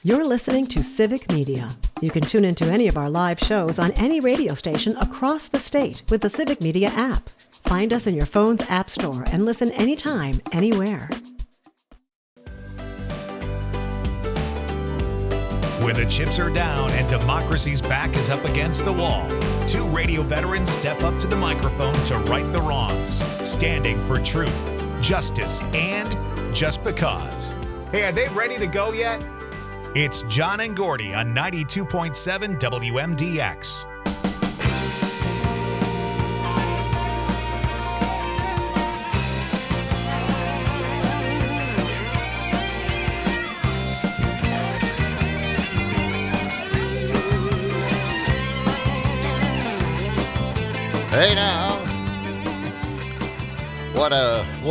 You're listening to Civic Media. You can tune into any of our live shows on any radio station across the state with the Civic Media app. Find us in your phone's app store and listen anytime, anywhere. When the chips are down and democracy's back is up against the wall, two radio veterans step up to the microphone to right the wrongs, standing for truth, justice, and just because. Hey, are they ready to go yet? It's John and Gordy on 92.7 WMDX. Hey now, what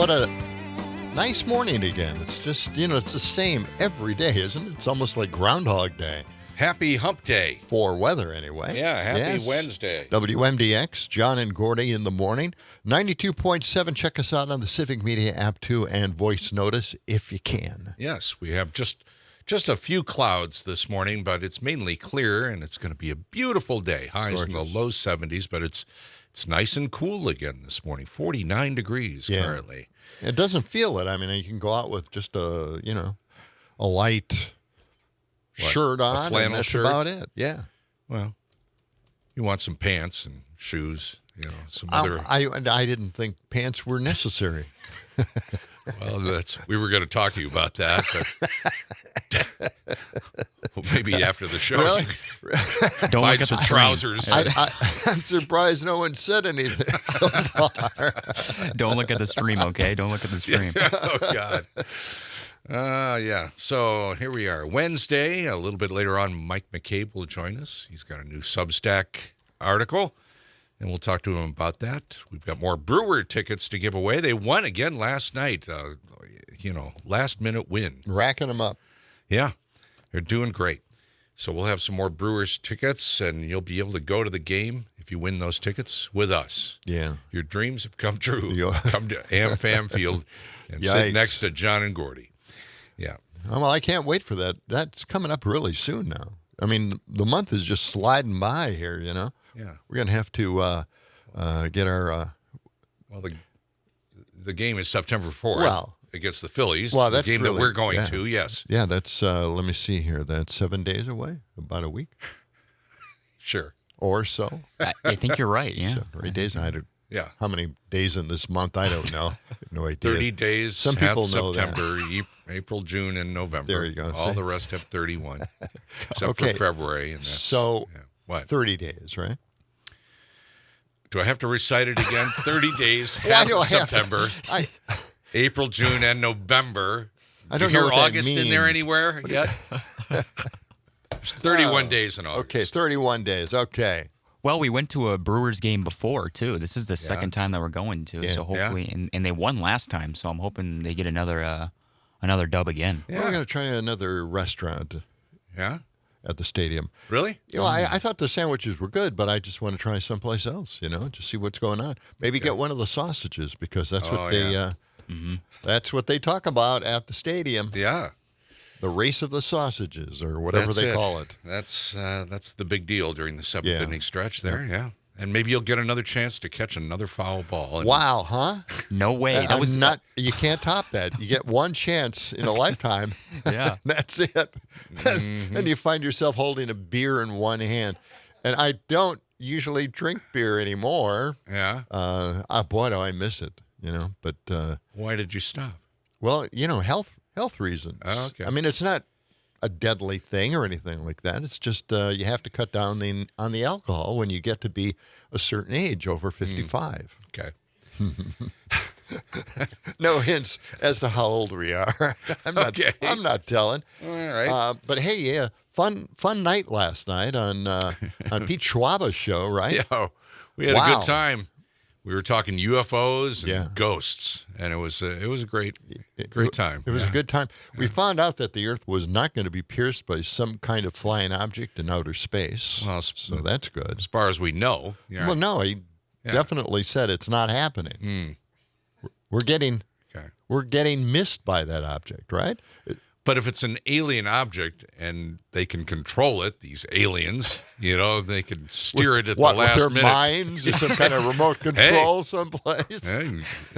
a nice morning again. It's just, it's the same every day, isn't it? It's almost like Groundhog Day. Happy Hump Day. For weather, anyway. Yeah, happy Wednesday. WMDX, John and Gordy in the morning. 92.7, check us out on the Civic Media app, too, and voice notice if you can. Yes, we have just a few clouds this morning, but it's mainly clear, and it's going to be a beautiful day. Highs in the low 70s, but it's nice and cool again this morning. 49 degrees currently. It doesn't feel it. I mean, you can go out with just a light shirt on, flannel and that's shirt? about it. Yeah. Well, you want some pants and shoes, some other. I didn't think pants were necessary. Well, we were going to talk to you about that, but well, maybe after the show. Really? Don't find look at some the trousers. I'm surprised no one said anything so far. Don't look at the stream, okay? Don't look at the stream. Oh, God. Yeah. So here we are. Wednesday, a little bit later on, Mike McCabe will join us. He's got a new Substack article, and we'll talk to him about that. We've got more Brewer tickets to give away. They won again last night. Last-minute win. Racking them up. Yeah. They're doing great. So we'll have some more Brewers tickets, and you'll be able to go to the game if you win those tickets with us. Yeah. Your dreams have come true. Come to AmFam Field and sit next to John and Gordy. Yeah. Well, I can't wait for that. That's coming up really soon now. I mean, the month is just sliding by here, Yeah. We're going to have to get our... Well, the game is September 4th. Well... against the Phillies. Well, the game really, that we're going to, yes. Yeah, that's, let me see here. That's 7 days away, about a week. Sure. Or so. I think you're right, yeah. 7 or 8 days. Yeah. How many days in this month? I don't know. I have no idea. 30 days. Some people know September, April, June, and November. There you go. All the rest have 31, except for February. And that's, so, what? 30 days, right? Do I have to recite it again? 30 days, half of September. April, June, and November. I don't Did you know hear what August that means. in there anywhere yet? It's 31 days in August. Okay, 31 days. Okay. Well, we went to a Brewers game before, too. This is the second time that we're going to, so hopefully, and they won last time, so I'm hoping they get another dub again. Yeah. We're going to try another restaurant. Yeah? At the stadium. Really? I thought the sandwiches were good, but I just want to try someplace else, just see what's going on. Maybe get one of the sausages because that's what they that's what they talk about at the stadium. Yeah. The race of the sausages or whatever they call it. That's the big deal during the seventh inning stretch there, yeah. And maybe you'll get another chance to catch another foul ball. Wow, huh? No way. That was not. You can't top that. You get one chance in a lifetime. Yeah. That's it. And you find yourself holding a beer in one hand. And I don't usually drink beer anymore. Yeah. Boy, do I miss it, But why did you stop? Well, health reasons. Oh, okay. I mean, it's not a deadly thing or anything like that. It's just you have to cut down on the alcohol when you get to be a certain age, over 55. Okay. No hints as to how old we are. I'm not telling. All right. But hey, fun night last night on Pete Schwaba's show, right? Yeah, we had a good time. We were talking UFOs and ghosts, and it was a great time. It was a good time. We found out that the Earth was not going to be pierced by some kind of flying object in outer space. Well, so that's good. As far as we know. Yeah. Well, no, he definitely said it's not happening. We're getting missed by that object, right? But if it's an alien object and they can control it, these aliens, they can steer it at the last with their minute. minds or some kind of remote control someplace?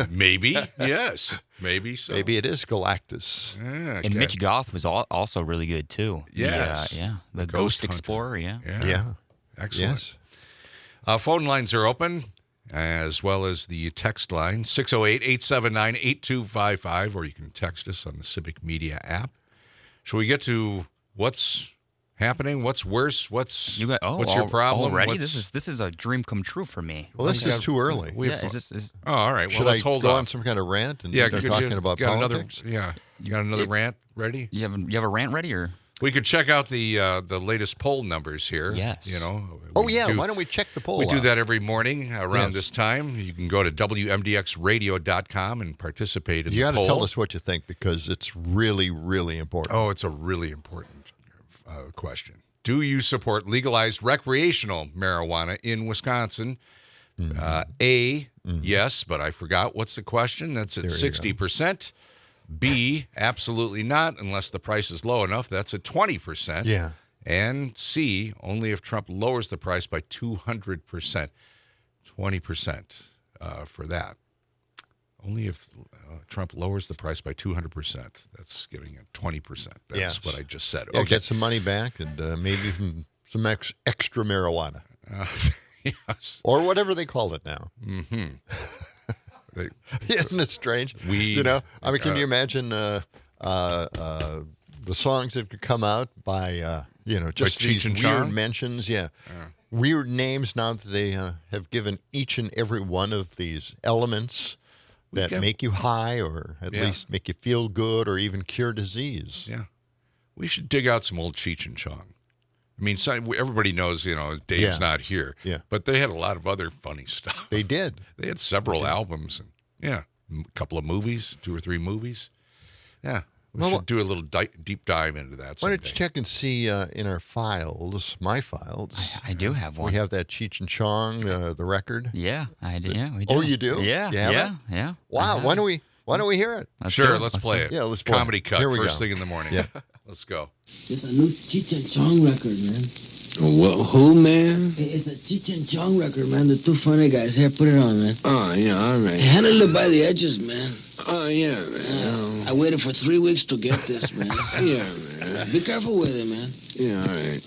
Maybe, yes. Maybe so. Maybe it is Galactus. Yeah, And Mitch Goth was also really good, too. Yes. The Ghost Explorer, Yeah. Excellent. Yes. Phone lines are open, as well as the text line, 608-879-8255, or you can text us on the Civic Media app. Shall we get to what's happening? What's worse? What's your problem? Already? This is a dream come true for me. Well, this is too early. All right. Well, Should let's I hold go on on some kind of rant and Yeah, start talking about politics? You got another rant ready? You have a rant ready, or? We could check out the latest poll numbers here. Yes. Why don't we check the poll We do out? that every morning around this time. You can go to WMDXradio.com and participate in the poll. You got to tell us what you think because it's really, really important. Oh, it's a really important question. Do you support legalized recreational marijuana in Wisconsin? Yes, but I forgot. What's the question? That's at 60%. B, absolutely not, unless the price is low enough. That's at 20%. Yeah. And C, only if Trump lowers the price by 200%. 20% for that. Only if Trump lowers the price by 200%. That's giving it 20%. That's what I just said. Yeah, get some money back and maybe some extra marijuana. Yes. Or whatever they call it now. Mm-hmm. Isn't it strange? Can you imagine the songs that could come out by, just Cheech these and weird Chong? mentions? Yeah. Weird names now that they have given each and every one of these elements that make you high or at least make you feel good or even cure disease. Yeah. We should dig out some old Cheech and Chong. I mean, everybody knows, Dave's not here. Yeah. But they had a lot of other funny stuff. They did. They had several albums. And, a couple of movies, 2 or 3 movies. Yeah. We should do a little deep dive into that someday. Why don't you check and see in our files, my files. I do have one. We have that Cheech and Chong, the record. Yeah, I do. Yeah, we do. Oh, you do? Yeah. You have it? Yeah. Wow. Why don't we hear it? Let's play it. Yeah, let's play Comedy it. cut, Here we first go. thing in the morning. Yeah. Let's go. It's a new Cheech and Chong record, man. Well, who, man? It's a Cheech and Chong record, man. The 2 funny guys. Here, put it on, man. Oh, yeah, all right. Handle it by the edges, man. Oh, yeah, man. I waited for 3 weeks to get this, man. Yeah, man. Be careful with it, man. Yeah, all right.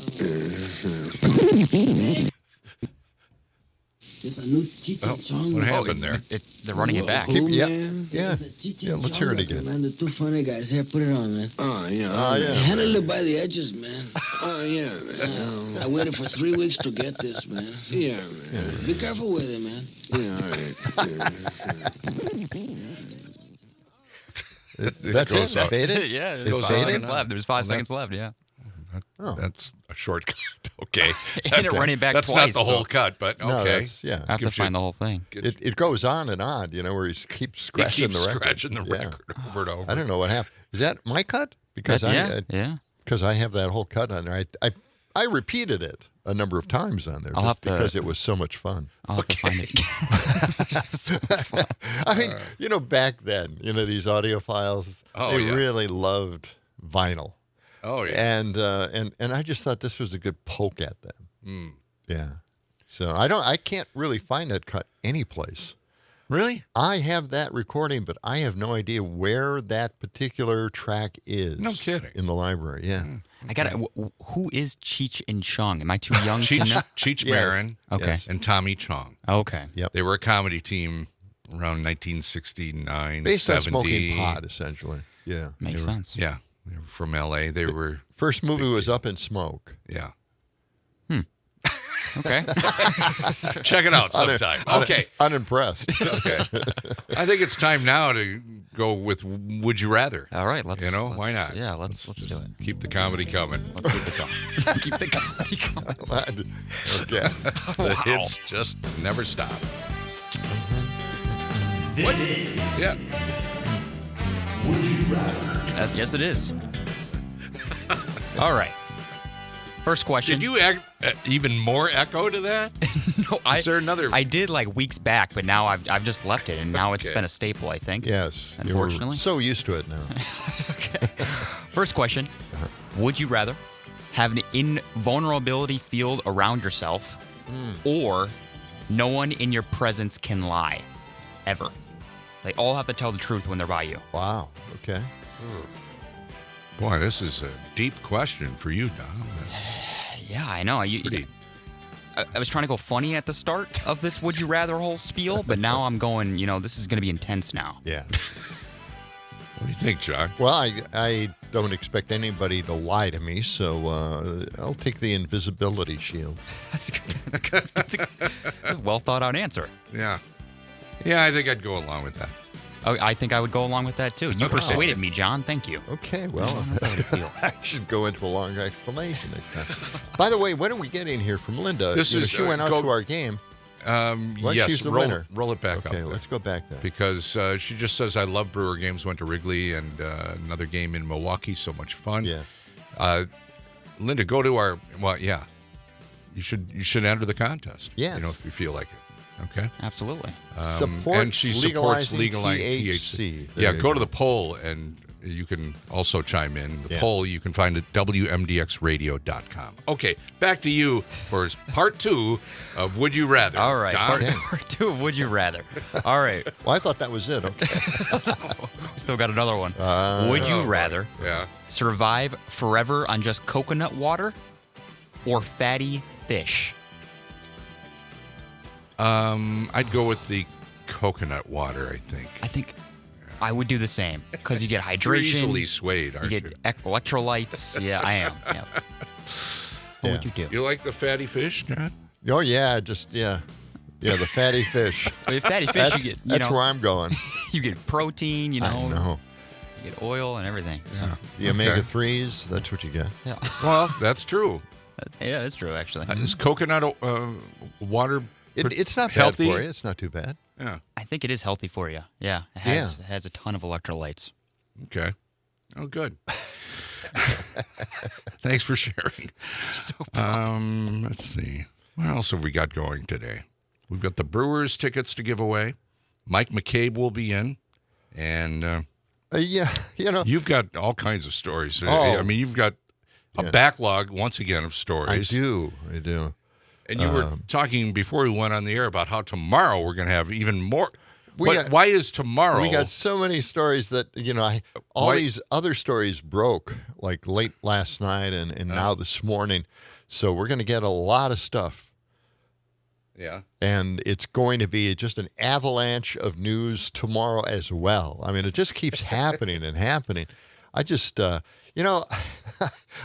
It's a new Cheech and Chong What record. happened there? They're running it back. Who, Yeah. man? Yeah. It's a Cheech and Let's Chong hear it record, again. Man, the 2 funny guys. Here, put it on, man. Oh, yeah, all right. yeah. Handle it by the edges, man. Oh, yeah, man. I waited for 3 weeks to get this, man. Yeah, man. Be careful with it, man. Yeah, all right. That's goes it. up. Faded? Yeah, It there's 5 faded? seconds left. There's 5 seconds left, yeah. That's a shortcut. Okay. And it running back That's twice, not the whole so- cut, but No, okay. that's, yeah. I have to Gives you- find the whole thing. It goes on and on, where he keeps scratching the record. scratching the Yeah. record over and over. I don't know what happened. Is that my cut? Because because I have that whole cut on there. I repeated it a number of times on there because it was so much fun. I'll have to find it. I mean, back then, these audiophiles, they really loved vinyl. Oh, yeah. And I just thought this was a good poke at them. Yeah. So I can't really find that cut anyplace. Really? I have that recording, but I have no idea where that particular track is. No kidding. In the library, yeah. I got to. Who is Cheech and Chong? Am I too young to know? Cheech Yes. Marin Okay. Yes. and Tommy Chong. Okay. Yep. They were a comedy team around 1969, Based 70. on smoking pot, essentially. Yeah. Makes sense. Yeah. They were from L.A. They were, First movie was Up in Smoke. yeah. Okay. Check it out sometime. Okay. Unimpressed. Okay. I think it's time now to go with Would You Rather. All right. Let's. Why not? Yeah. Let's do it. Keep the comedy coming. Let's keep the keep the comedy coming. Okay. The hits just never stop. What? Yeah. Yes, it is. All right. First question. Did you add even more echo to that? No, Is there another? I did like weeks back, but now I've just left it, and now it's Okay. been a staple. I think. Yes. Unfortunately. You're so used to it now. First question. Would you rather have an invulnerability field around yourself or no one in your presence can lie? Ever. They all have to tell the truth when they're by you. Wow. Okay. Boy, this is a deep question for you, Don. Yeah, I know. I was trying to go funny at the start of this would you rather whole spiel, but now I'm going, this is going to be intense now. Yeah. What do you think, John? Well, I don't expect anybody to lie to me, so I'll take the invisibility shield. That's a well thought out answer. Yeah. Yeah, I think I'd go along with that. Oh, I think I would go along with that too. You persuaded me, John. Thank you. Okay, well, I should go into a longer explanation. By the way, when are we getting here from Linda? She went out to our game. Yes, she's the winner. Roll it back up. Okay, let's go back there. Because she just says, I love Brewer games, went to Wrigley, and another game in Milwaukee, so much fun. Yeah. Linda, go to our, you should enter the contest. Yeah. If you feel like it. Okay. Absolutely. And she supports legalizing THC. Yeah, go to the poll, and you can also chime in. The poll you can find at WMDXradio.com. Okay, back to you for part 2 of Would You Rather. All right, part 2 of Would You Rather. All right. Well, I thought that was it. Okay. We still got another one. Would you rather survive forever on just coconut water or fatty fish? I'd go with the coconut water, I think. I would do the same because you get hydration. You're easily swayed, aren't you? You get electrolytes. Yeah, I am. Yeah. What would you do? You like the fatty fish, John? Oh, yeah, the fatty fish. With fatty fish, you get, that's where I'm going. You get protein, I know. You get oil and everything. So. The omega-3s, that's what you get. Yeah. Well, that's true. Yeah, that's true, actually. Is coconut water it's not healthy bad for you. It's not too bad. Yeah. I think it is healthy for you. Yeah. It has a ton of electrolytes. Okay. Oh, good. Thanks for sharing. Let's see. What else have we got going today? We've got the Brewers tickets to give away. Mike McCabe will be in. And you've got all kinds of stories. I mean, you've got a backlog, once again, of stories. I do. And you were talking before we went on the air about how tomorrow we're going to have even more. Why is tomorrow? We got so many stories that, these other stories broke like late last night and now this morning. So we're going to get a lot of stuff. Yeah. And it's going to be just an avalanche of news tomorrow as well. I mean, it just keeps happening and happening. I just, I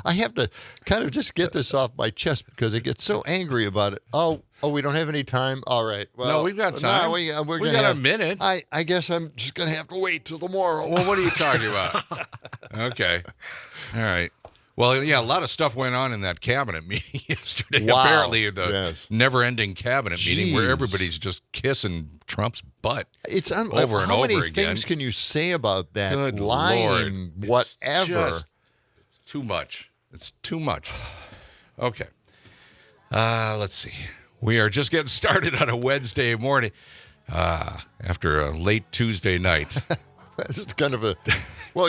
have to kind of just get this off my chest because I get so angry about it. Oh, we don't have any time? All right. Well, no, we've got time. No, we got a minute. I guess I'm just going to have to wait till tomorrow. Well, what are you talking about? Okay. All right. Well, yeah, a lot of stuff went on in that cabinet meeting yesterday. Wow. Apparently, the never-ending cabinet meeting where everybody's just kissing Trump's butt. It's over and over again. How many things can you say about that? Good lying, Lord. whatever. It's too much. It's too much. Okay. Let's see. We are just getting started on a Wednesday morning after a late Tuesday night. It's kind of a... Well,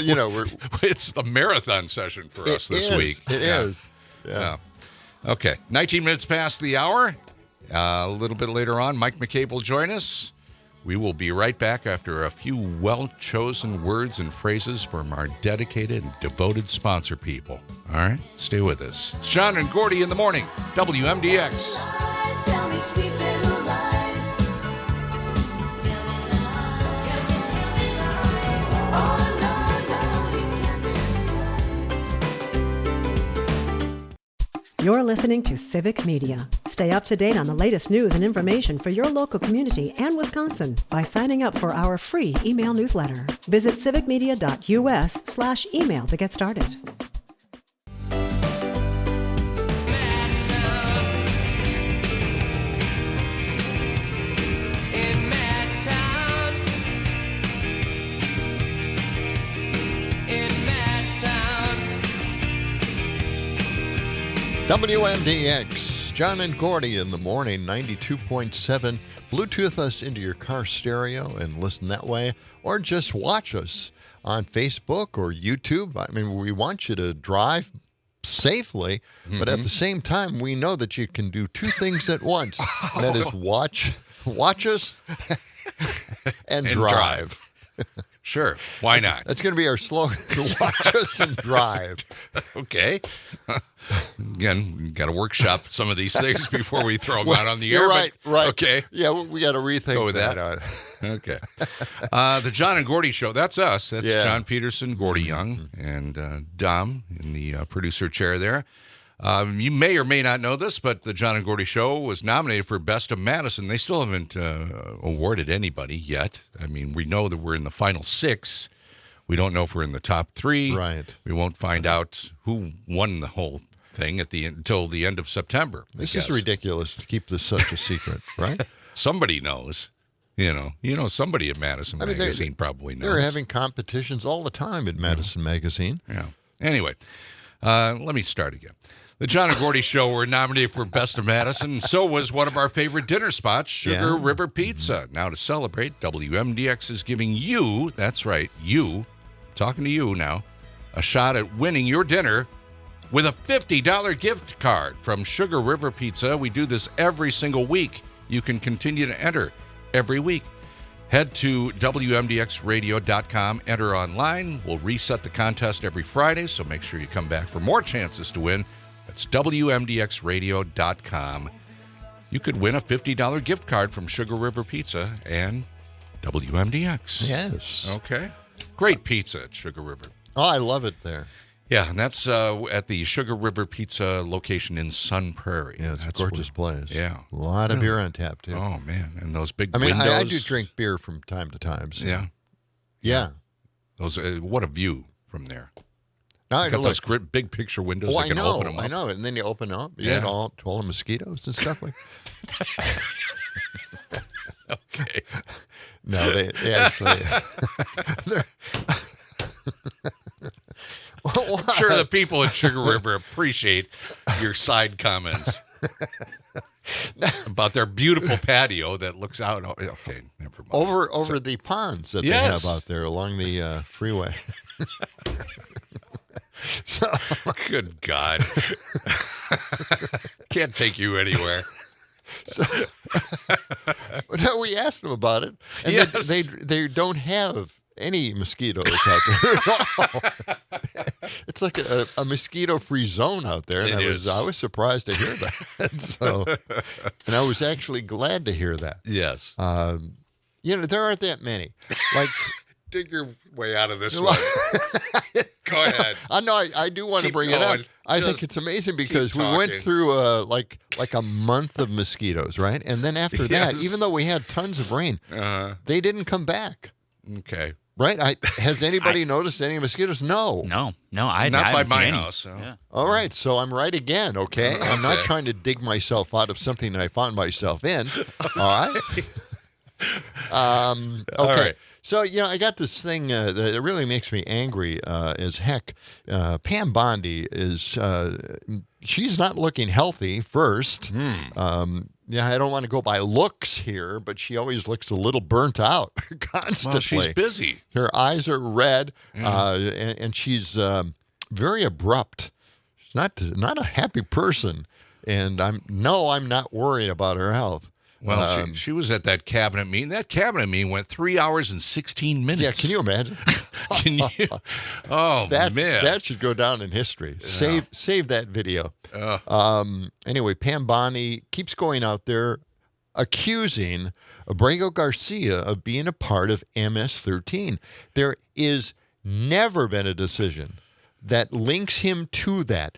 it's the marathon session for us this week. It is. Yeah. Okay. 19 minutes past the hour. A little bit later on, Mike McCabe will join us. We will be right back after a few well-chosen words and phrases from our dedicated and devoted sponsor people. All right? Stay with us. It's John and Gordy in the morning. WMDX. Tell me sweet little lies. You're listening to Civic Media. Stay up to date on the latest news and information for your local community and Wisconsin by signing up for our free email newsletter. Visit civicmedia.us/email to get started. WMDX, John and Gordy in the morning, 92.7 Bluetooth us into your car stereo and listen that way, or just watch us on Facebook or YouTube. I mean, we want you to drive safely, but at the same time, we know that you can do two things at once. And that is watch us and drive. Sure. Why not? That's going to be our slogan. Watch us and drive. Okay. Again, we got to workshop some of these things before we throw them out on the air. You're right. Okay. Yeah, we got to rethink Go with that. Okay. The John and Gordy Show. That's us. That's John Peterson, Gordy Young, and Dom in the producer chair there. You may or may not know this, but the John and Gordy Show was nominated for Best of Madison. They still haven't awarded anybody yet. I mean, we know that we're in the final 6. We don't know if we're in the top 3. Right. We won't find out who won the whole thing until the end of September. This is ridiculous to keep this such a secret, right? Somebody knows. You know, somebody at Madison Magazine probably knows. They're having competitions all the time at Madison Magazine. Yeah. Anyway, let me start again. The John and Gordy Show were nominated for Best of Madison, and so was one of our favorite dinner spots, Sugar River Pizza. Now, to celebrate, WMDX is giving you, that's right, you, talking to you now, a shot at winning your dinner with a $50 gift card from Sugar River Pizza. We do this every single week. You can continue to enter every week. Head to WMDXradio.com, enter online. We'll reset the contest every Friday, so make sure you come back for more chances to win. That's WMDXradio.com. You could win a $50 gift card from Sugar River Pizza and WMDX. Yes. Okay. Great pizza at Sugar River. Oh, I love it there. Yeah, and that's at the Sugar River Pizza location in Sun Prairie. Yeah, it's a gorgeous place. Yeah. A lot of beer on tap, too. Oh, man. And those big I mean, windows. I do drink beer from time to time. So. Yeah. Yeah. Those. What a view from there. Now, Got those great big picture windows that can open them up. I know. And then you open up. You get all the mosquitoes and stuff like that. Okay. No, they actually... I'm sure the people at Sugar River appreciate your side comments about their beautiful patio that looks out. Okay, never mind. Over the ponds that they have out there along the freeway. So, good God. Can't take you anywhere. So, no, we asked them about it, and they don't have any mosquitoes out there at all. It's like a mosquito-free zone out there, and I was surprised to hear that. So, and I was actually glad to hear that. Yes. There aren't that many. Like, dig your way out of this one. Go ahead. I know. I do want to bring it up. I think it's amazing because we went through like a month of mosquitoes, right? And then after that, even though we had tons of rain, they didn't come back. Okay. Right? Has anybody noticed any mosquitoes? No. No. Not by my house. So. Yeah. All right, so I'm right again, okay? I'm not trying to dig myself out of something that I found myself in. All right? Okay. All right. So, I got this thing that really makes me angry as heck. Pam Bondi is, she's not looking healthy first. I don't want to go by looks here, but she always looks a little burnt out constantly. Well, she's busy. Her eyes are red, and she's very abrupt. She's not a happy person, and I'm not worried about her health. Well, she was at that cabinet meeting. That cabinet meeting went 3 hours and 16 minutes. Yeah, can you imagine? Can you? Oh, man. That should go down in history. Yeah. Save that video. Anyway, Pam Bondi keeps going out there accusing Abrego Garcia of being a part of MS-13. There is never been a decision that links him to that.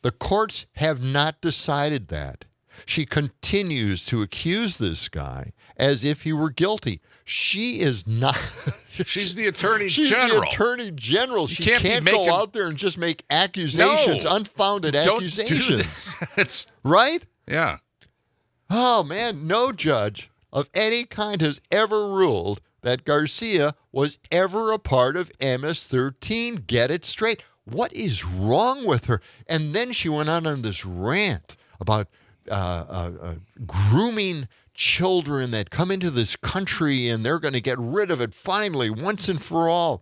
The courts have not decided that. She continues to accuse this guy as if he were guilty. She is not. She's the attorney She's general. the attorney general. She can't go out there and just make accusations, unfounded accusations. It's right? Yeah. Oh, man, no judge of any kind has ever ruled that Garcia was ever a part of MS-13. Get it straight. What is wrong with her? And then she went on this rant about grooming children that come into this country and they're going to get rid of it finally, once and for all.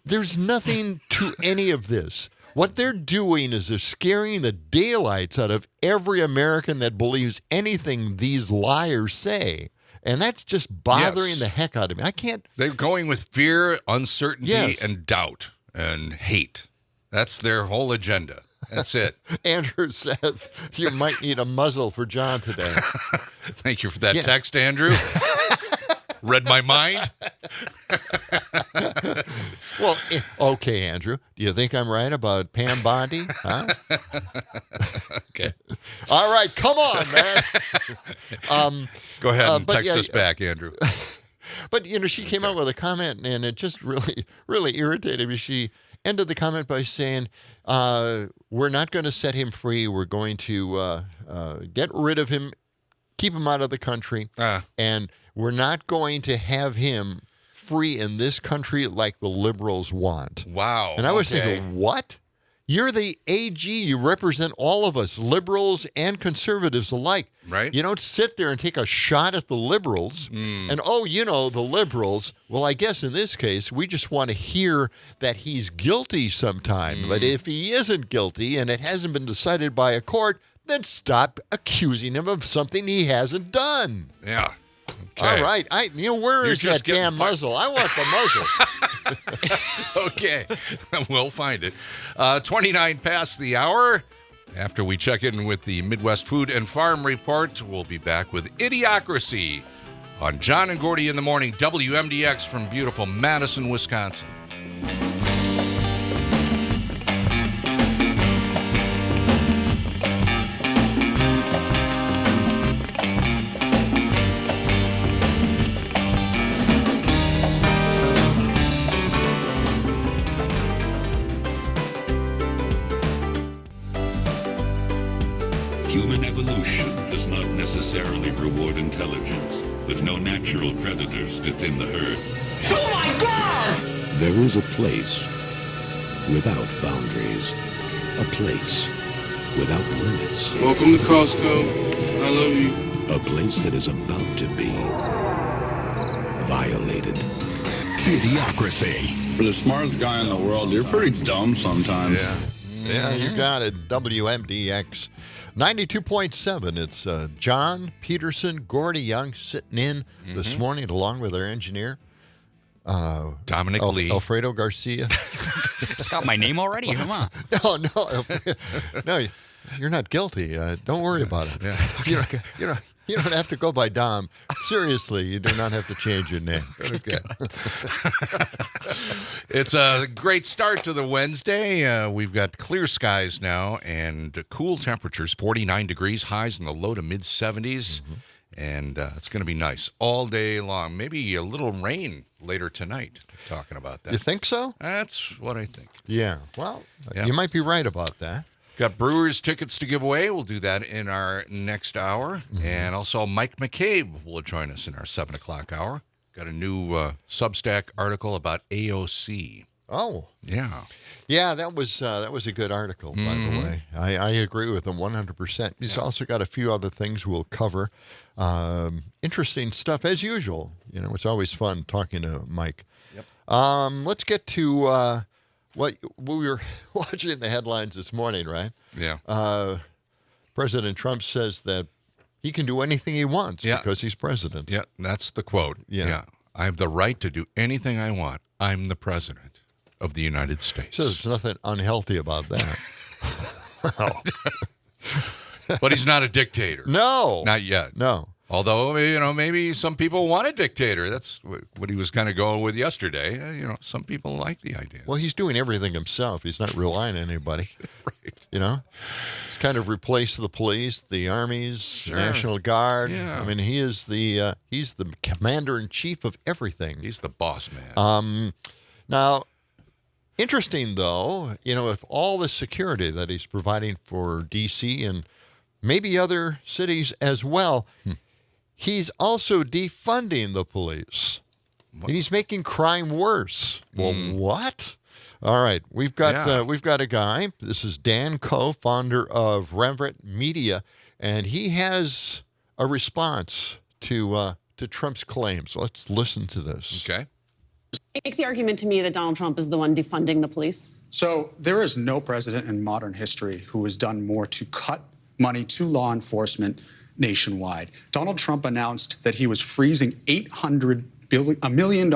There's nothing to any of this. What they're doing is they're scaring the daylights out of every American that believes anything these liars say. And that's just bothering the heck out of me. I can't. They're going with fear, uncertainty, Yes. and doubt and hate. That's their whole agenda. That's it. Andrew says you might need a muzzle for John today. Thank you for that text, Andrew. Read my mind. Well, okay, Andrew. Do you think I'm right about Pam Bondi? Huh? Okay. All right, come on, man. Go ahead and but text yeah, us back, Andrew. But, she came out with a comment, and it just really, really irritated me. She ended the comment by saying, we're not going to set him free. We're going to get rid of him, keep him out of the country, and we're not going to have him free in this country like the liberals want. Wow. And I was thinking, what? You're the AG. You represent all of us, liberals and conservatives alike. Right. You don't sit there and take a shot at the liberals and, the liberals. Well, I guess in this case, we just want to hear that he's guilty sometime. But if he isn't guilty and it hasn't been decided by a court, then stop accusing him of something he hasn't done. Yeah. Okay. All right. Where is that damn muzzle? I want the muzzle. Okay. We'll find it. 29 past the hour. After we check in with the Midwest Food and Farm Report, we'll be back with Idiocracy on John and Gordy in the Morning, WMDX from beautiful Madison, Wisconsin. Human evolution does not necessarily reward intelligence, with no natural predators to thin the herd. Oh my God! There is a place without boundaries, a place without limits, Welcome to Costco. I love you. a place that is about to be violated. Idiocracy. For the smartest guy in the world, you're pretty dumb sometimes. Yeah, you got it. WMDX 92.7. It's John Peterson, Gordy Young sitting in this morning along with our engineer, Dominic Lee. Alfredo Garcia. It's got my name already. Come on. No, you're not guilty. Don't worry about it. Yeah. You don't have to go by Dom. Seriously, you do not have to change your name. Okay. It's a great start to the Wednesday. We've got clear skies now and cool temperatures, 49 degrees, highs in the low to mid-70s. And it's going to be nice all day long. Maybe a little rain later tonight, talking about that. You think so? That's what I think. Yeah. Well, Yeah. you might be right about that. Got Brewers tickets to give away. We'll do that in our next hour. And also Mike McCabe will join us in our 7 o'clock hour. Got a new Substack article about AOC. Oh. Yeah. Yeah, that was a good article, by the way. I agree with him 100%. He's also got a few other things we'll cover. Interesting stuff, as usual. It's always fun talking to Mike. Yep. Let's get to what we were watching the headlines this morning, right? Yeah. President Trump says that he can do anything he wants because he's president. Yeah, that's the quote. Yeah. I have the right to do anything I want. I'm the president of the United States. So there's nothing unhealthy about that. But he's not a dictator. No. Not yet. No. Although, maybe some people want a dictator. That's what he was kind of going with yesterday. Some people like the idea. Well, he's doing everything himself. He's not relying on anybody. Right. He's kind of replaced the police, the armies, the National Guard. Yeah. I mean, he's the commander-in-chief of everything. He's the boss man. Now, interesting, though, with all the security that he's providing for D.C. and maybe other cities as well, he's also defunding the police. He's making crime worse. Well, what? All right, we've got a guy. This is Dan Coe, founder of Reverent Media, and he has a response to Trump's claims. Let's listen to this. Okay. Make the argument to me that Donald Trump is the one defunding the police. So there is no president in modern history who has done more to cut money to law enforcement nationwide. Donald Trump announced that he was freezing $1 million,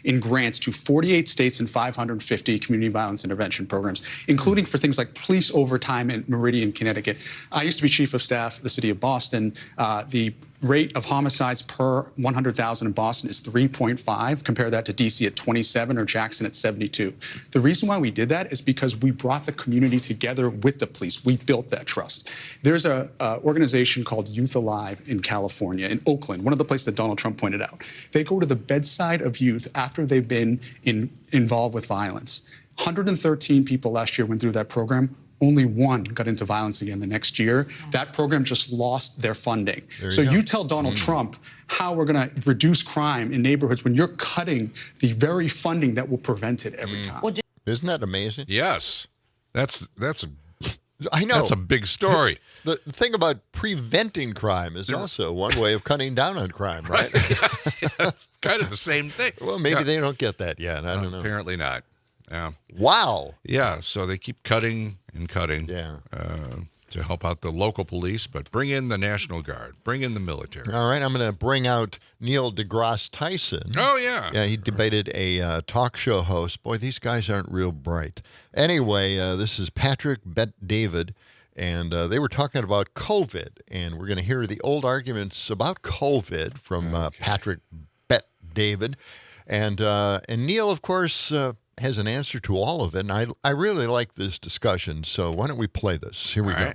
in grants to 48 states and 550 community violence intervention programs, including for things like police overtime in Meridian, Connecticut. I used to be chief of staff at the city of Boston. The rate of homicides per 100,000 in Boston is 3.5. Compare that to D.C. at 27 or Jackson at 72. The reason why we did that is because we brought the community together with the police. We built that trust. There's an organization called Youth Alive in California, in Oakland, one of the places that Donald Trump pointed out. They go to the bedside of youth after they've been involved with violence. 113 people last year went through that program. Only one got into violence again the next year. That program just lost their funding. You tell Donald Trump how we're going to reduce crime in neighborhoods when you're cutting the very funding that will prevent it every time. Isn't that amazing? Yes. That's I know. That's a big story. The thing about preventing crime is also one way of cutting down on crime, right? It's kind of the same thing. Well, maybe they don't get that yet. I don't know. Apparently not. Yeah. Wow. Yeah, so they keep cutting and cutting to help out the local police, but bring in the National Guard, bring in the military. All right, I'm going to bring out Neil deGrasse Tyson. Oh, yeah. Yeah, he debated a talk show host. Boy, these guys aren't real bright. Anyway, this is Patrick Bet-David, and they were talking about COVID, and we're going to hear the old arguments about COVID from Patrick Bet-David. And Neil, of course, has an answer to all of it, and I really like this discussion, so why don't we play this? Here we go.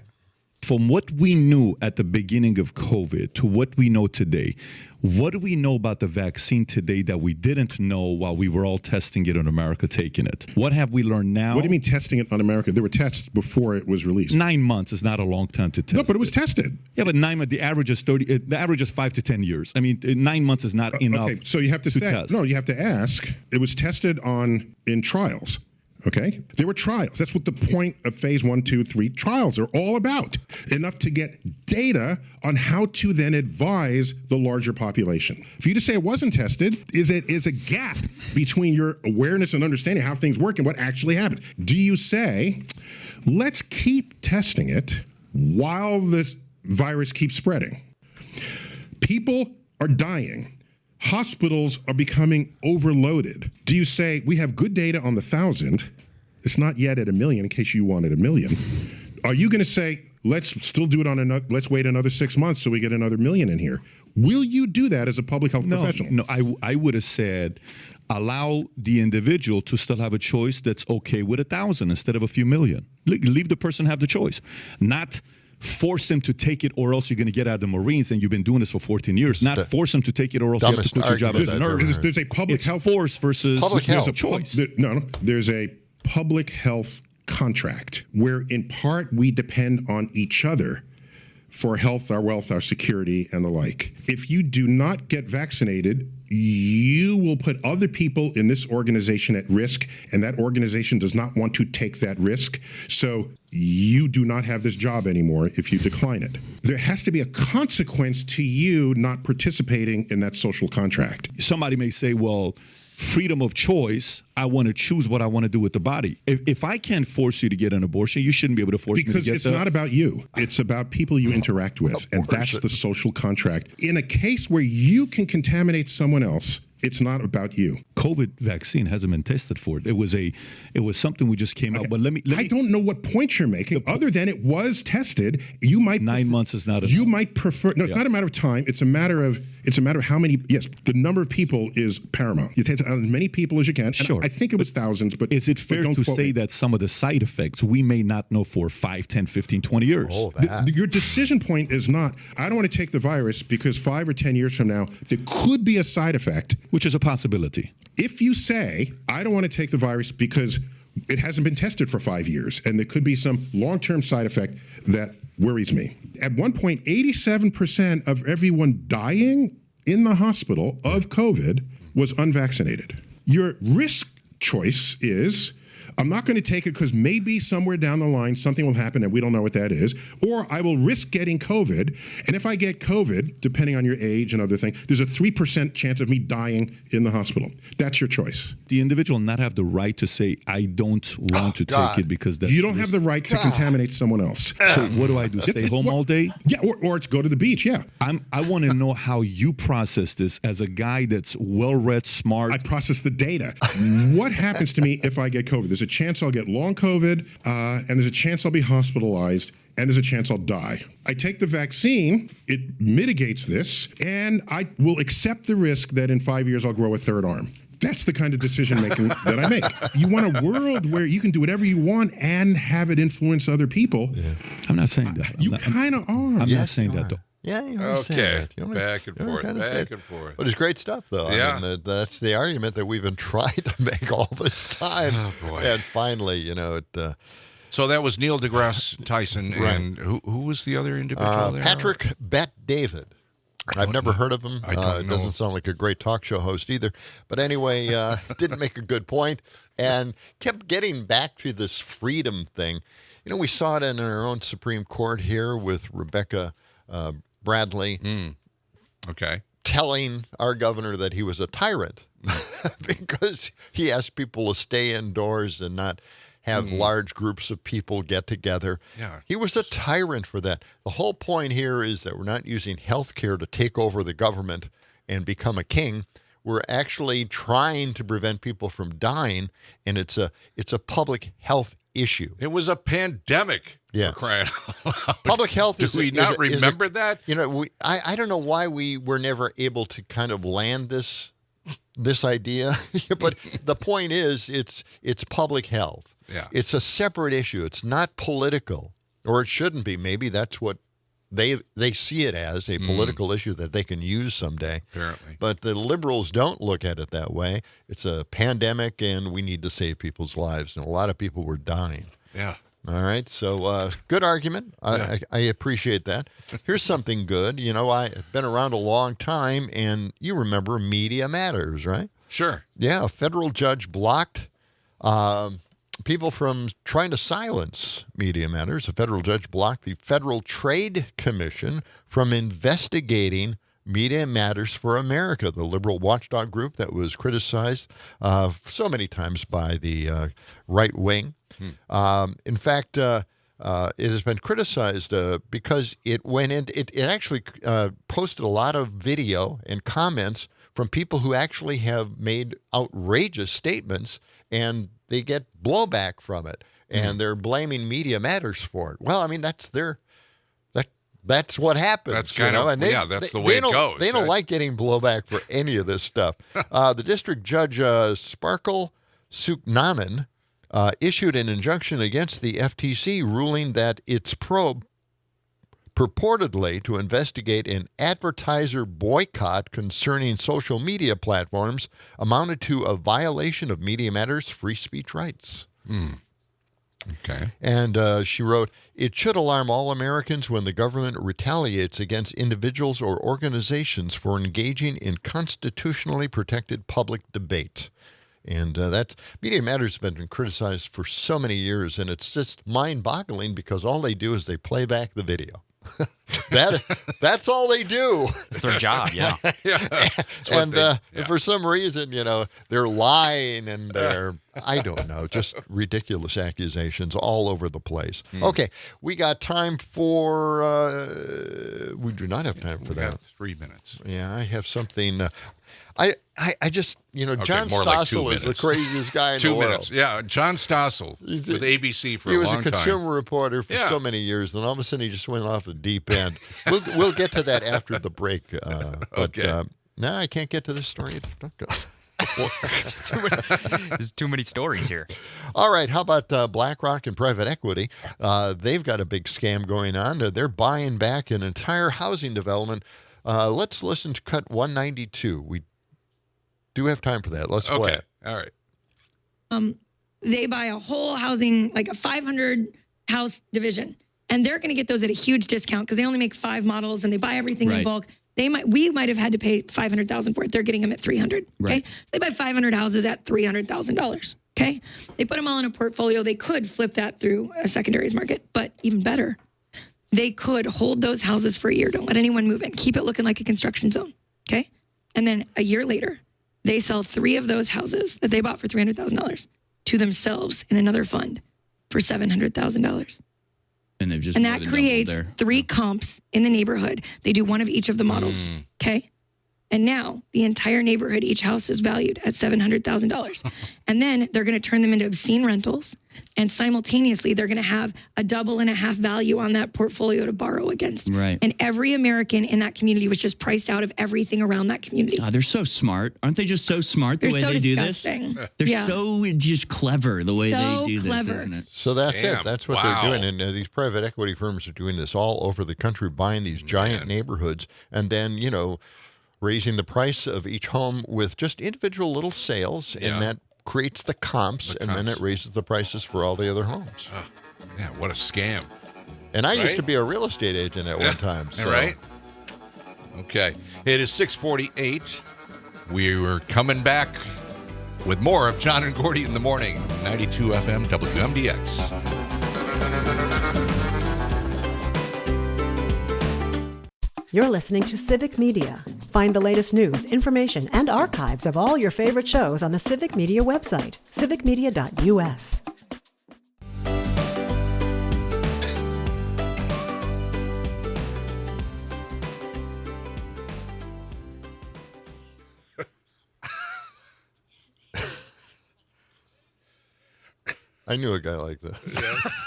From what we knew at the beginning of COVID to what we know today, what do we know about the vaccine today that we didn't know while we were all testing it in America, taking it? What have we learned now? What do you mean testing it on America? There were tests before it was released. 9 months is not a long time to test. No, but it was tested. Yeah, but 9 months, the average is 30. The average is 5 to 10 years. I mean, 9 months is not enough. Okay, so you have to test. No, you have to ask. It was tested in trials. Okay? There were trials. That's what the point of phase 1, 2, 3 trials are all about. Enough to get data on how to then advise the larger population. For you to say it wasn't tested is a gap between your awareness and understanding how things work and what actually happened. Do you say, let's keep testing it while the virus keeps spreading? People are dying. Hospitals are becoming overloaded. Do you say, we have good data on the 1,000, it's not yet at 1 million in case you wanted 1 million. Are you going to say, let's still do it let's wait another 6 months so we get another 1 million in here? Will you do that as a public health professional? No, I would have said, allow the individual to still have a choice that's okay with 1,000 instead of a few million. Leave the person have the choice. Not force him to take it or else you're going to get out of the Marines, and you've been doing this for 14 years. Not force him to take it or else you have to quit your job as a nurse. There's a public health force versus public health choice. There's a public health contract where in part we depend on each other for health, our wealth, our security, and the like. If you do not get vaccinated, you will put other people in this organization at risk, and that organization does not want to take that risk. So you do not have this job anymore if you decline it. There has to be a consequence to you not participating in that social contract. Somebody may say, well, freedom of choice, I want to choose what I want to do with the body. If I can't force you to get an abortion, you shouldn't be able to force me to get Because it's not about you. It's about people you interact with, and that's the social contract. In a case where you can contaminate someone else, it's not about you. COVID vaccine hasn't been tested for it. It was something we just came out. But let me I don't know what point you're making, other than it was tested. You might 9 months is not enough. You might prefer. No, it's not a matter of time. It's a matter of how many. Yes, the number of people is paramount. You test as many people as you can. Sure. I think it was thousands, but is it fair to say that some of the side effects we may not know for 5, 10, 15, 20 years? Your decision point is not, I don't want to take the virus because 5 or 10 years from now, there could be a side effect. Which is a possibility. If you say, I don't want to take the virus because it hasn't been tested for 5 years and there could be some long-term side effect that worries me. At one point, 87% of everyone dying in the hospital of COVID was unvaccinated. Your risk choice is, I'm not going to take it because maybe somewhere down the line something will happen and we don't know what that is. Or I will risk getting COVID. And if I get COVID, depending on your age and other things, there's a 3% chance of me dying in the hospital. That's your choice. The individual not have the right to say, I don't want to take it because that. You don't have the right to contaminate someone else. So what do I do? Stay home all day? Yeah, or go to the beach, yeah. I want to know how you process this as a guy that's well-read, smart. I process the data. What happens to me if I get COVID? There's a chance I'll get long COVID, and there's a chance I'll be hospitalized, and there's a chance I'll die. I take the vaccine, it mitigates this, and I will accept the risk that in 5 years I'll grow a third arm. That's the kind of decision making that I make. You want a world where you can do whatever you want and have it influence other people. Yeah. I'm not saying that. You kind of are. I'm not saying that, though. Yeah, you understand that. You Back and forth. But it's great stuff, though. Yeah. I mean, that's the argument that we've been trying to make all this time. Oh, boy. And finally, it... So that was Neil deGrasse Tyson, Right. and who was the other individual there? Patrick Bet-David. I've never heard of him. I don't know. Doesn't sound like a great talk show host either. But anyway, didn't make a good point and kept getting back to this freedom thing. We saw it in our own Supreme Court here with Rebecca Bradley telling our governor that he was a tyrant because he asked people to stay indoors and not have large groups of people get together. Yeah. He was a tyrant for that. The whole point here is that we're not using healthcare to take over the government and become a king. We're actually trying to prevent people from dying, and it's a public health issue. It was a pandemic. Yes. For crying out loud. Public health is... Do we not remember that? I don't know why we were never able to kind of land this idea, but the point is it's public health. Yeah. It's a separate issue. It's not political, or it shouldn't be. Maybe that's what they see it as, a political issue that they can use someday. Apparently. But the liberals don't look at it that way. It's a pandemic, and we need to save people's lives. And a lot of people were dying. Yeah. All right. So good argument. I appreciate that. Here's something good. I've been around a long time, and you remember Media Matters, right? Sure. Yeah. A federal judge blocked people from trying to silence Media Matters. A federal judge blocked the Federal Trade Commission from investigating Media Matters for America, the liberal watchdog group that was criticized so many times by the right wing. In fact, it has been criticized because it went in. It actually posted a lot of video and comments from people who actually have made outrageous statements, and they get blowback from it, and they're blaming Media Matters for it. Well, I mean, that's that's what happens. That's kind of, that's the way it goes. They don't like getting blowback for any of this stuff. The district judge, Sparkle Suknaman, issued an injunction against the FTC, ruling that its probe purportedly to investigate an advertiser boycott concerning social media platforms amounted to a violation of Media Matters' free speech rights. Okay. And she wrote, it should alarm all Americans when the government retaliates against individuals or organizations for engaging in constitutionally protected public debate. And that's Media Matters has been criticized for so many years, and it's just mind-boggling because all they do is they play back the video. That's all they do. It's their job, yeah. And for some reason, they're lying and they're, I don't know, just ridiculous accusations all over the place. Okay, we got time for, we do not have time for that. 3 minutes. Yeah, I have something. I just, John more like 2 Stossel is the minutes. craziest guy in 2 the world. minutes. Yeah, John Stossel with ABC for a long time. He was a consumer reporter for so many years, and all of a sudden he just went off the deep end. We'll get to that after the break. But no, I can't get to this story either. Don't go. There's too many stories here. All right, how about BlackRock and private equity? They've got a big scam going on. They're buying back an entire housing development. Let's listen to cut 192. We do have time for that. Let's play it. All right. They buy a whole housing, like a 500 house division, and they're going to get those at a huge discount because they only make 5 models and they buy everything in bulk. We might have had to pay $500,000 for it. They're getting them at $300,000. Okay, Right. so they buy 500 houses at $300,000. Okay, they put them all in a portfolio. They could flip that through a secondaries market, but even better, they could hold those houses for a year. Don't let anyone move in. Keep it looking like a construction zone. Okay, and then a year later, they sell 3 of those houses that they bought for $300,000 to themselves in another fund for $700,000. And they've just And more that than creates doubled there. 3 comps in the neighborhood. They do one of each of the models. Okay. And now the entire neighborhood, each house is valued at $700,000. And then they're going to turn them into obscene rentals. And simultaneously, they're going to have a double and a half value on that portfolio to borrow against. Right. And every American in that community was just priced out of everything around that community. They're so smart. Aren't they just so smart the They're way so they disgusting. do this? They're Yeah. so just clever the way So they do clever. this, isn't it? So that's Damn. it. That's what Wow. they're doing. And these private equity firms are doing this all over the country, buying these giant neighborhoods and then, raising the price of each home with just individual little sales. Yeah. And that creates the comps, and then it raises the prices for all the other homes. Yeah, what a scam. And I used Right? to be a real estate agent at one time. So. Right? Okay. It is 6:48. We were coming back with more of John and Gordy in the morning. 92 FM WMDX. You're listening to Civic Media. Find the latest news, information, and archives of all your favorite shows on the Civic Media website, civicmedia.us. I knew a guy like that.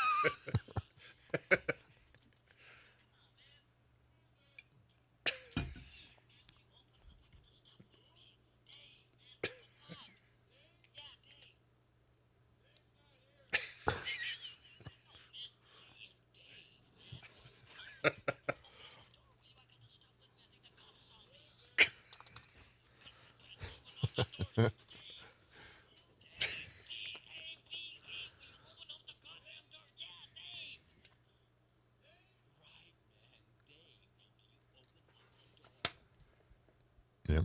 Yeah.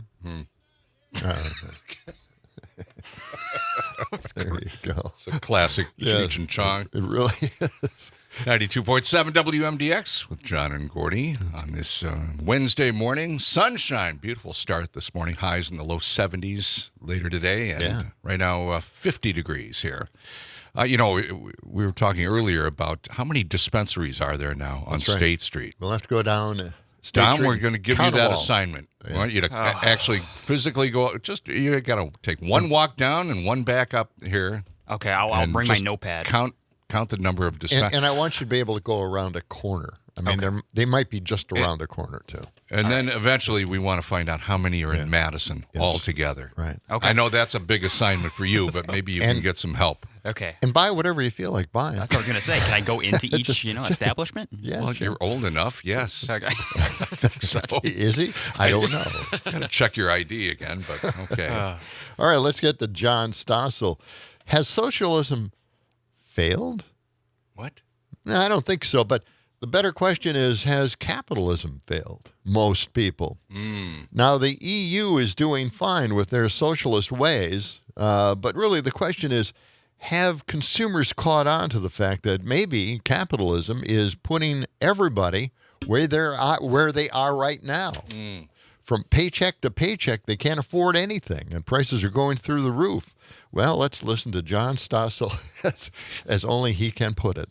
There you go. It's a classic Yes, Cheech and Chong. It really is. 92.7 WMDX with John and Gordy on this Wednesday morning. Sunshine, beautiful start this morning. Highs in the low 70s later today. And right now, 50 degrees here. We were talking earlier about how many dispensaries are there now on That's right. State Street. We'll have to go down. Don, we're going to give you count them that all. assignment. Yeah. I want you to actually physically go. You got to take one walk down and one back up here. Okay, I'll and bring my just notepad. Count the number of dispensaries. And I want you to be able to go around a corner. I mean, they might be just around the corner, too. And then eventually we want to find out how many are in Madison altogether. Right. Okay. I know that's a big assignment for you, but maybe you can get some help. Okay. And buy whatever you feel like buying. That's what I was going to say. Can I go into each, establishment? Yeah. Well, sure. you're old enough, yes. Okay. I think so. Is he? I don't know. Got to check your ID again, but okay. All right, let's get to John Stossel. Has socialism failed? What? No, I don't think so. But the better question is, has capitalism failed? Most people. Now, the EU is doing fine with their socialist ways. But really, the question is, have consumers caught on to the fact that maybe capitalism is putting everybody where they are right now? From paycheck to paycheck, they can't afford anything, and prices are going through the roof. Well, let's listen to John Stossel as only he can put it.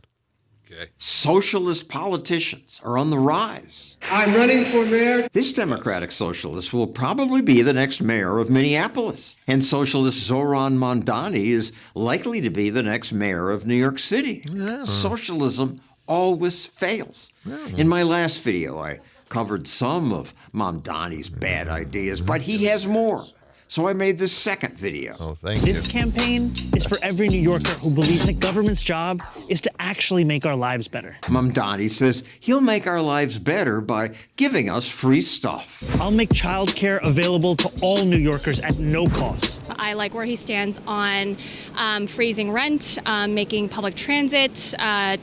Okay. Socialist politicians are on the rise. I'm running for mayor. This Democratic socialist will probably be the next mayor of Minneapolis. And socialist Zoran Mondani is likely to be the next mayor of New York City. Yeah. Socialism always fails. In my last video, I covered some of Mondani's bad ideas, but he has more. So I made this second video. Oh, thank This campaign is for every New Yorker who believes that government's job is to actually make our lives better. Mamdani says he'll make our lives better by giving us free stuff. I'll make childcare available to all New Yorkers at no cost. I like where he stands on freezing rent, making public transit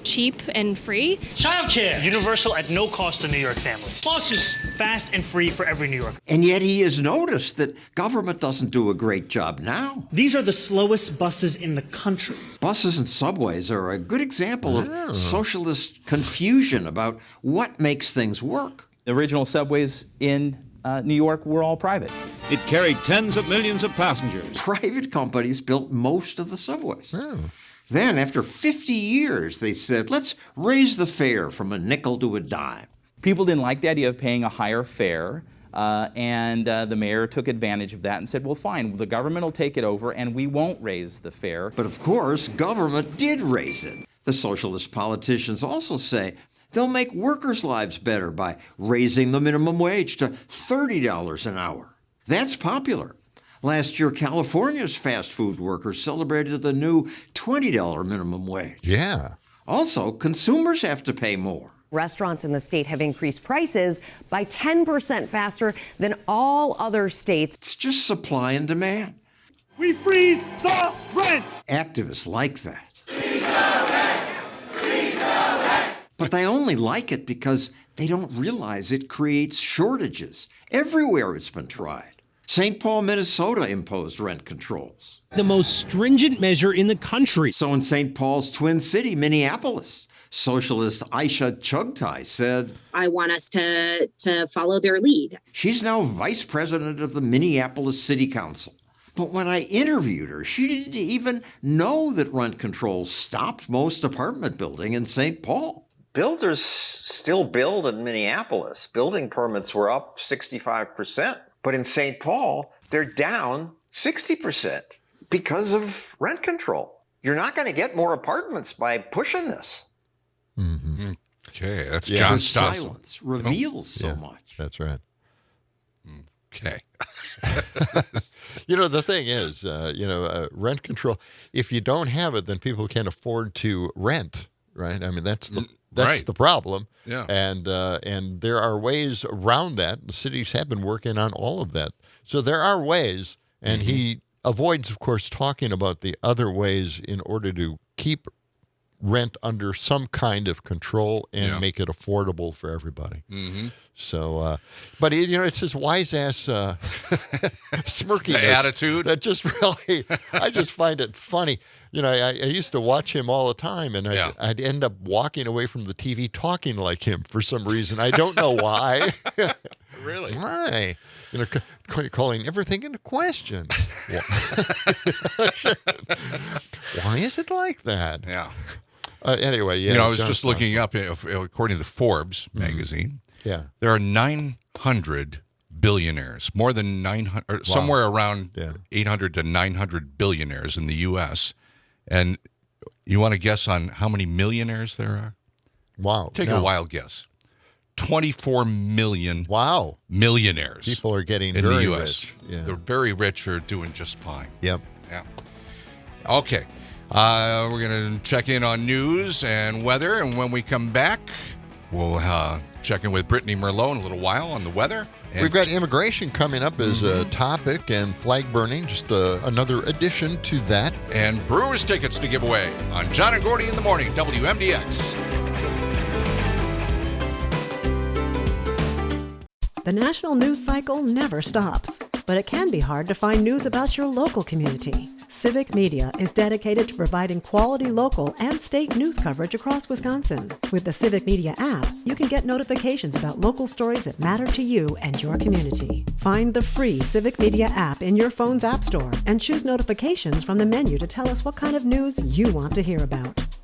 cheap and free. Childcare, universal at no cost to New York families. Buses, fast and free for every New Yorker. And yet he has noticed that government doesn't do a great job now. These are the slowest buses in the country. Buses and subways are a good example of socialist confusion about what makes things work. The original subways in New York were all private. It carried tens of millions of passengers. Private companies built most of the subways. Then, after 50 years, they said, let's raise the fare from a nickel to a dime. People didn't like the idea of paying a higher fare, and the mayor took advantage of that and said, well, fine, the government will take it over and we won't raise the fare. But of course, government did raise it. The socialist politicians also say they'll make workers' lives better by raising the minimum wage to $30 an hour. That's popular. Last year, California's fast food workers celebrated the new $20 minimum wage. Yeah. Also, consumers have to pay more. Restaurants in the state have increased prices by 10% faster than all other states. It's just supply and demand. We freeze the rent! Activists like that. Freeze the rent! Freeze the rent! But they only like it because they don't realize it creates shortages. Everywhere it's been tried. St. Paul, Minnesota imposed rent controls. The most stringent measure in the country. So in St. Paul's twin city, Minneapolis, socialist Aisha Chugtai said, I want us to follow their lead. She's now vice president of the Minneapolis City Council. But when I interviewed her, she didn't even know that rent controls stopped most apartment building in St. Paul. Builders still build in Minneapolis. Building permits were up 65%. But in St. Paul, they're down 60% because of rent control. You're not going to get more apartments by pushing this. Mm-hmm. Okay, that's John Stossel. Silence reveals so much. That's right. Okay. The thing is, rent control, if you don't have it, then people can't afford to rent, right? I mean, that's the problem. Yeah. And there are ways around that. The cities have been working on all of that. So there are ways, and he avoids, of course, talking about the other ways in order to keep rent under some kind of control and make it affordable for everybody. Mm-hmm. So, but it's his wise ass smirkiness attitude that just really, I just find it funny. I used to watch him all the time, and I'd end up walking away from the TV talking like him for some reason. I don't know why. Really? Why? Calling everything into question. Why is it like that? Yeah. Anyway, I was just looking up, according to Forbes magazine, there are 900 billionaires, more than 900, or somewhere around 800 to 900 billionaires in the U.S. And you want to guess on how many millionaires there are? Wow. Take a wild guess. 24 million millionaires. People are getting in very the U.S. rich. Yeah. The very rich are doing just fine. Yep. Yeah. Okay. We're going to check in on news and weather, and when we come back, we'll check in with Brittany Merlot in a little while on the weather. And we've got immigration coming up as a topic, and flag burning, just another addition to that. And Brewers tickets to give away on John and Gordy in the Morning, WMDX. The national news cycle never stops, but it can be hard to find news about your local community. Civic Media is dedicated to providing quality local and state news coverage across Wisconsin. With the Civic Media app, you can get notifications about local stories that matter to you and your community. Find the free Civic Media app in your phone's app store and choose notifications from the menu to tell us what kind of news you want to hear about.